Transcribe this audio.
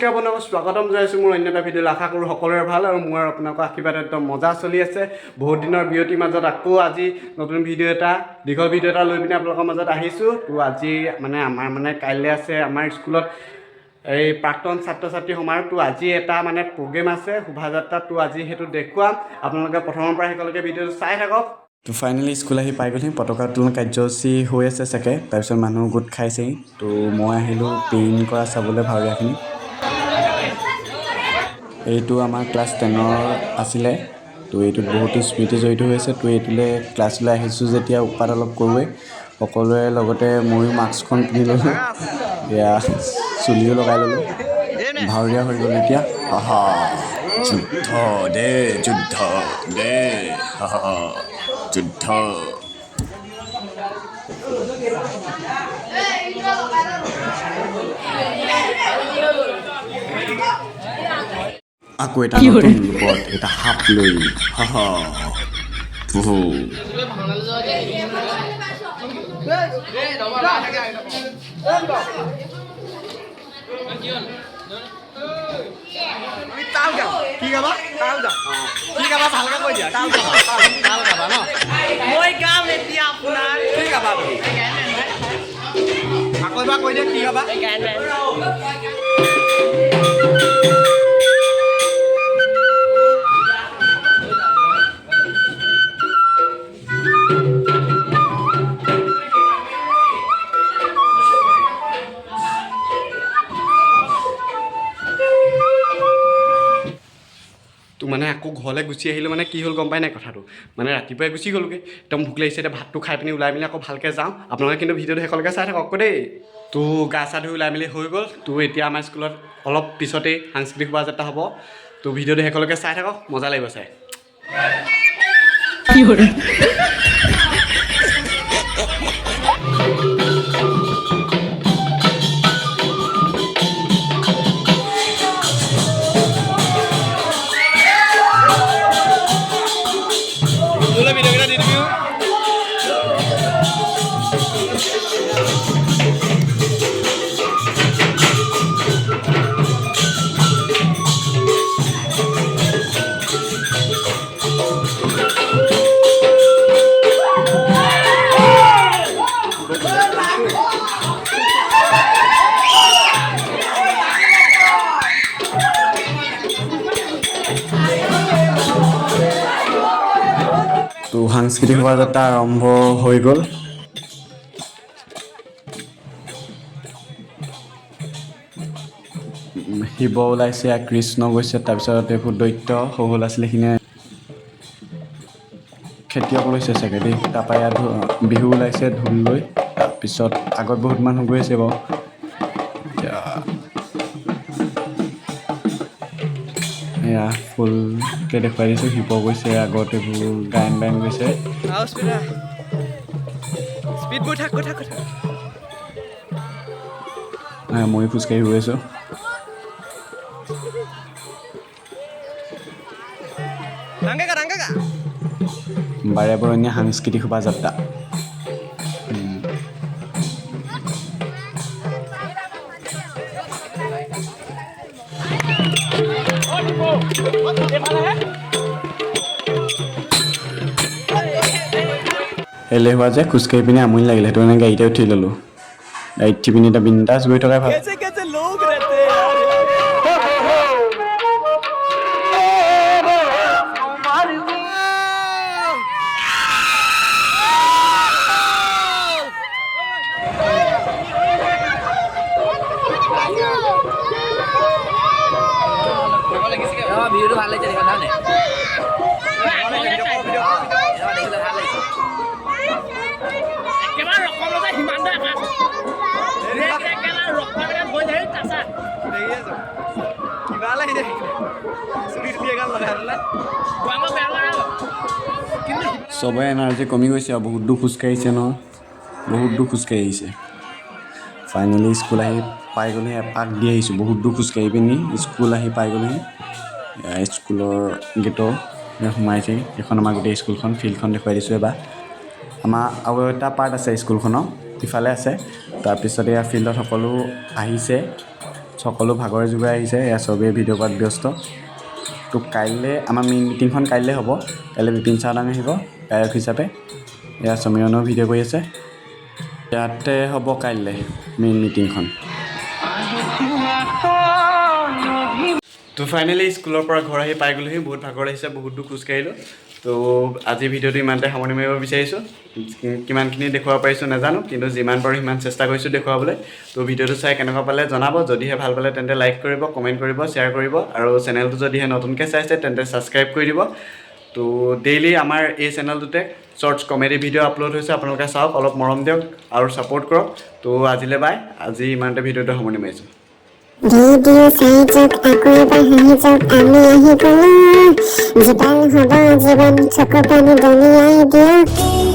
নমস্কাৰ বন্ধু, স্বাগতম জনাইছোঁ মোৰ অন্য এটা ভিডিঅ'লৈ। আশা কৰোঁ সকলোৰে ভাল আৰু মোৰ আপোনালোকৰ আশীৰ্বাদ একদম মজা চলি আছে। বহুত দিনৰ বিৰতিৰ মাজত আকৌ আজি নতুন ভিডিঅ' এটা দীঘল ভিডিঅ' এটা লৈ পিনে আপোনালোকৰ মাজত আহিছোঁ। তো আজি আমাৰ কাইলৈ আছে আমাৰ স্কুলত এই প্ৰাক্তন ছাত্ৰ ছাত্ৰী সমাৰোহ। তো আজি এটা প্ৰগ্ৰেম আছে শোভাযাত্ৰা। তো আজি সেইটো দেখুৱাম, আপোনালোকে প্ৰথমৰ পৰা শেষলৈকে ভিডিঅ'টো চাই থাকক। তো ফাইনেলি স্কুল আহি পাই গ'লহি। পতাকা উত্তোলন কাৰ্যসূচী হৈ আছে চাগে, তাৰপিছত মানুহ গোট খাইছেহি। তো মই আহিলোঁ পেইণ্ট কৰা চাবলৈ ভাওৰীয়াখিনি। এইটো আমাৰ ক্লাছ 10ৰ আছিলে। তো এইটোত বহুতো স্মৃতি জড়িত হৈ আছে। তো এইটোলৈ ক্লাছলৈ আহিছোঁ যেতিয়া উৎপাত অলপ কৰোঁৱেই সকলোৰে লগতে ময়ো মাস্কখন পিন্ধি ল'লোঁ, এয়া চুলিও লগাই ল'লোঁ, ভাওৰীয়া হৈ গ'ল এতিয়া। হাহা যুদ্ধ দে যুদ্ধ দে, হাহা যুদ্ধ। আকৌ এটা নতুন ৰূপত এটা সাপ লৈ হাহা পুহু। কি গাবা? তাল গাম। কি গাবা ভালকে কৈ দিয়া। তাল গাবা। তাল গাবা ন? মই গাম এতিয়া আপোনাৰ। কি গাবা তুমি? আকৌ এবাৰ কৈ দিয়া কি গাবা? তো আকৌ ঘৰলৈ গুচি আহিলোঁ। কি হ'ল গম পাই নাই কথাটো? ৰাতিপুৱাই গুচি গ'লোগৈ, একদম ভোক লাগিছে। এতিয়া ভাতটো খাই পিনি ওলাই মেলি আকৌ ভালকৈ যাওঁ। আপোনালোকে কিন্তু ভিডিঅ'টো শেষলৈকে চাই থাকক আকৌ দেই। তো গা চা ধুই ওলাই মেলি হৈ গ'ল। তো এতিয়া আমাৰ স্কুলত অলপ পিছতেই সাংস্কৃতিক শোভাযাত্ৰা হ'ব। তো ভিডিঅ'টো শেষলৈকে চাই থাকক, মজা লাগিব চাই। তো সাংস্কৃতিক শোভাযাত্ৰা আৰম্ভ হৈ গ'ল। শিৱ ওলাইছে, কৃষ্ণ গৈছে, তাৰপিছত এইবোৰ দৈত্য শহুল আছিলে সেইখিনিয়ে খেতিয়ক লৈছে চাগে দেই। তাৰপৰা ইয়াত বিহু ওলাইছে ঢোল লৈ। তাৰপিছত আগত বহুত মানুহ গৈ আছে বাৰু। এতিয়া এয়া ফুলকৈ দেখুৱাই দিছোঁ। শিৱ গৈছে আগত, এইবোৰ গায়ন বায়ন গৈছে। মই খোজকাঢ়ি গৈ আছোঁ। বাৰে বৰণীয়া সাংস্কৃতিক শোভাযাত্ৰা। এলেহুৱা যে খোজকাঢ়ি পিনি আমনি লাগিলে, সেইটো কাৰণে গাড়ীতে উঠি ল'লোঁ। গাড়ীত উঠি পিনি এতিয়া বিন্দাছ গৈ থকাই ভাল। ভিডিঅ'টো ভাল লাগিছে দেখা নাই? চবৰে এনাৰ্জি কমি গৈছে আৰু বহুত দূৰ খোজকাঢ়িছে নহয়, বহুত দূৰ খোজকাঢ়ি আহিছে। ফাইনেলি স্কুল আহি পাই গ'লেহি, এপাক দি আহিছোঁ। বহুত দূৰ খোজকাঢ়ি পিনি স্কুল আহি পাই গ'লেহি। স্কুলৰ গেটৰ সোমাইছেহি। এইখন আমাৰ গোটেই স্কুলখন, ফিল্ডখন দেখুৱাই দিছোঁ এবাৰ। আমাৰ আৰু এটা পাৰ্ট আছে স্কুলখনৰ, ইফালে আছে। তাৰপিছত এয়া ফিল্ডত সকলো আহিছে। সকলো ভাগৰে যুগৰে আহিছে এয়া চবেই ভিডিঅ' কৰাত ব্যস্ত তো কাইলৈ আমাৰ মেইন মিটিংখন কাইলৈ হ'ব কাইলৈ বিপিন চাওদাং আহিব গায়ক হিচাপে এয়া সমীৰণেও ভিডিঅ' কৰি আছে ইয়াতে হ'ব কাইলৈ মেইন মিটিংখন তো ফাইনেলি স্কুলৰ পৰা ঘৰ আহি পাই গ'লোহি বহুত ভাগৰ আহিছে বহুত দূৰ খোজকাঢ়িলোঁ তো আজি ভিডিঅ'টো ইমানতে সামৰণি মাৰিব বিচাৰিছোঁ কিমানখিনি দেখুৱাব পাৰিছোঁ নাজানো কিন্তু যিমান পাৰোঁ সিমান চেষ্টা কৰিছোঁ দেখুৱাবলৈ তো ভিডিঅ'টো চাই কেনেকুৱা পালে জনাব যদিহে ভাল পালে তেন্তে লাইক কৰিব কমেণ্ট কৰিব শ্বেয়াৰ কৰিব আৰু চেনেলটো যদিহে নতুনকৈ চাইছে তেন্তে ছাবস্ক্ৰাইব কৰি দিব তো ডেইলি আমাৰ এই চেনেলটোতে শ্বৰ্টছ কমেডি ভিডিঅ' আপলোড হৈছে আপোনালোকে চাওক অলপ মৰম দিয়ক আৰু ছাপোৰ্ট কৰক তো আজিলৈ বাই আজি ইমানতে ভিডিঅ'টো সামৰণি মাৰিছোঁ ভিডিঅ' চাই যাওক আকৌ এবাৰ হাঁহি যাওক আমি আহি গ'লো জীপাল হ'ব জীৱন চকু পানী দলিয়াই দিয়ক